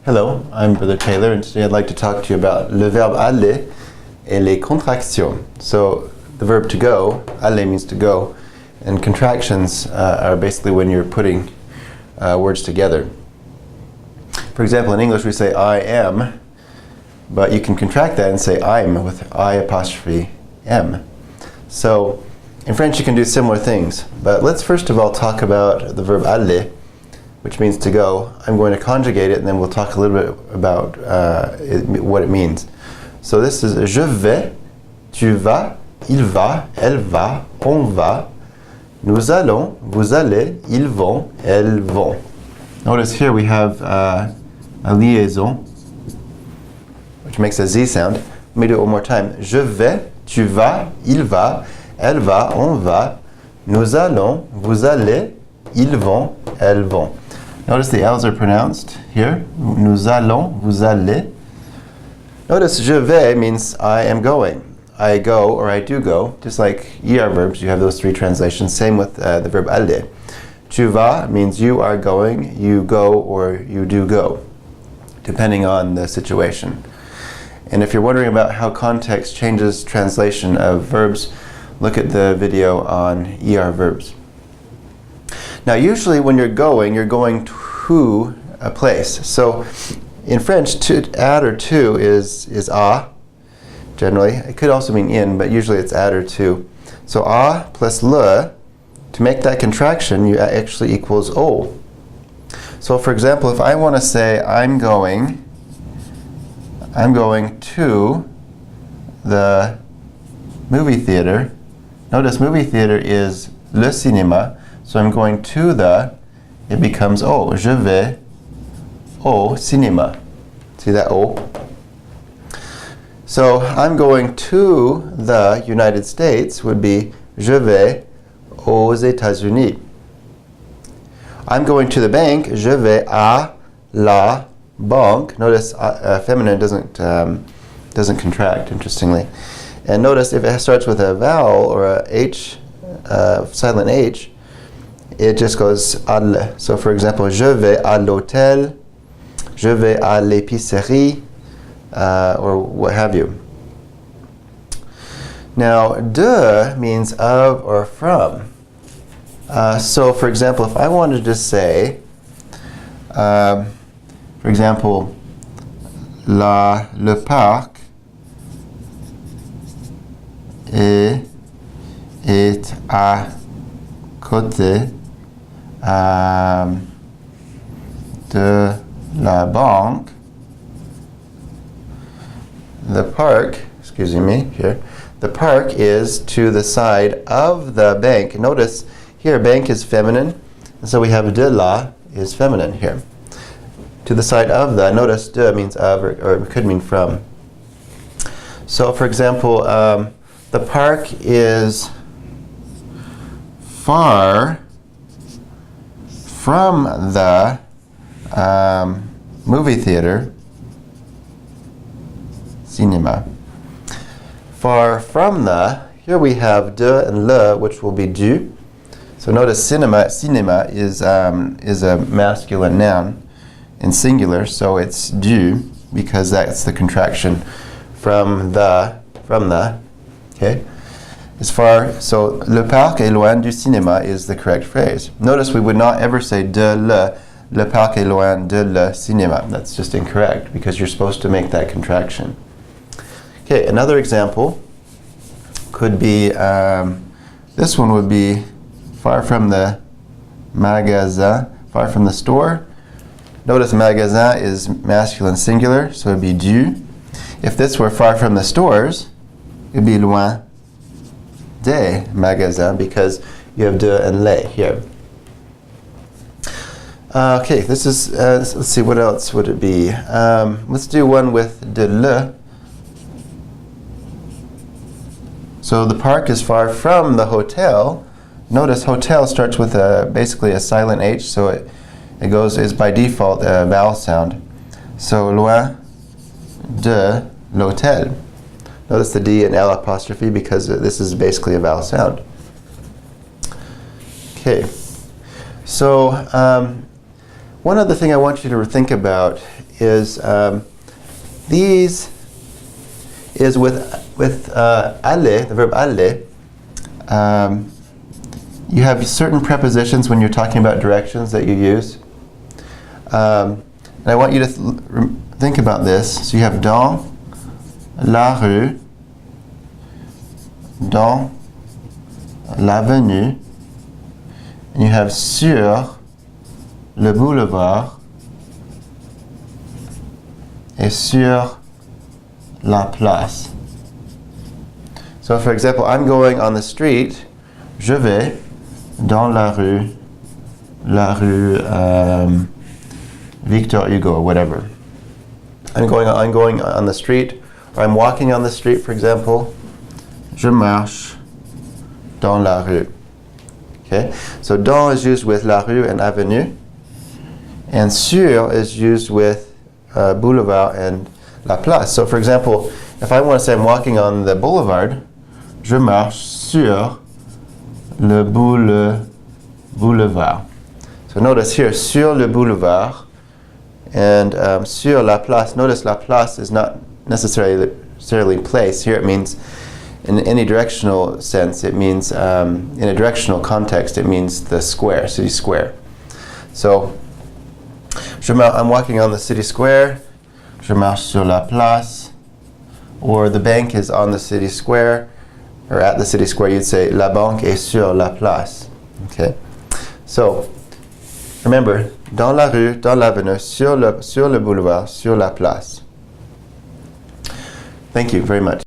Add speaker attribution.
Speaker 1: Hello, I'm Brother Taylor, and today I'd like to talk to you about le verbe aller et les contractions. So the verb to go, aller means to go, and contractions are basically when you're putting words together. For example, in English we say I am, but you can contract that and say I'm with I apostrophe M. So in French you can do similar things, but let's first of all talk about the verb aller, which means to go. I'm going to conjugate it and then we'll talk a little bit about what it means. So this is je vais, tu vas, il va, elle va, on va, nous allons, vous allez, ils vont, elles vont. Notice here we have a liaison, which makes a Z sound. Let me do it one more time. Je vais, tu vas, il va, elle va, on va, nous allons, vous allez, ils vont, elles vont. Notice the L's are pronounced here. Nous allons, vous allez. Notice je vais means I am going. I go or I do go. Just like ER verbs, you have those three translations. Same with the verb aller. Tu vas means you are going, you go, or you do go, depending on the situation. And if you're wondering about how context changes translation of verbs, look at the video on ER verbs. Now usually when you're going to a place. So in French, at or to is a, generally. It could also mean in, but usually it's at or to. So a plus le, to make that contraction, you actually equals o. So for example, if I want to say I'm going to the movie theater. Notice movie theater is le cinéma. So I'm going to the, it becomes au. Je vais au cinéma. See that au? So I'm going to the United States would be je vais aux États-Unis. I'm going to the bank, je vais à la banque. Notice feminine doesn't contract, interestingly. And notice if it starts with a vowel or a H, silent H, it just goes al. So for example, je vais à l'hôtel, je vais à l'épicerie, or what have you. Now, de means of or from. So for example, if I wanted to say, for example, le parc est à côté de la banque. The park, excuse me, here. The park is to the side of the bank. Notice here, bank is feminine, and so we have de la is feminine here. To the side of the. Notice de means of, or it could mean from. So, for example, the park is far from the movie theater, cinéma. Far from the, here we have de and le, which will be du. So notice cinéma is a masculine noun in singular, so it's du because that's the contraction from the, okay? As far, so le parc est loin du cinéma is the correct phrase. Notice we would not ever say de le parc est loin de le cinéma. That's just incorrect because you're supposed to make that contraction. Okay, another example could be, this one would be far from the magasin, far from the store. Notice magasin is masculine singular, so it would be du. If this were far from the stores, it would be loin des magasins because you have de and les here. Okay, this is, let's see, what else would it be? Let's do one with de le. So the park is far from the hotel. Notice hotel starts with basically a silent H, so it is by default a vowel sound. So loin de l'hôtel. Notice the D and L apostrophe because this is basically a vowel sound. Okay, so one other thing I want you to think about is these is with aller, the verb aller. You have certain prepositions when you're talking about directions that you use. And I want you to think about this. So you have dans la rue, dans l'avenue, and you have sur le boulevard et sur la place. So for example, I'm going on the street, je vais dans la rue Victor Hugo or whatever. I'm going on the street, or I'm walking on the street, for example, je marche dans la rue. Okay, so dans is used with la rue and avenue, and sur is used with boulevard and la place. So for example, if I want to say I'm walking on the boulevard, je marche sur le boulevard. So notice here, sur le boulevard and sur la place. Notice la place is not necessarily place. Here it means, in any directional sense, it means, in a directional context, it means the square, city square. So, I'm walking on the city square, je marche sur la place, or the bank is on the city square, or at the city square, you'd say, la banque est sur la place. Okay? So, remember, dans la rue, dans l'avenue, sur le boulevard, sur la place. Thank you very much.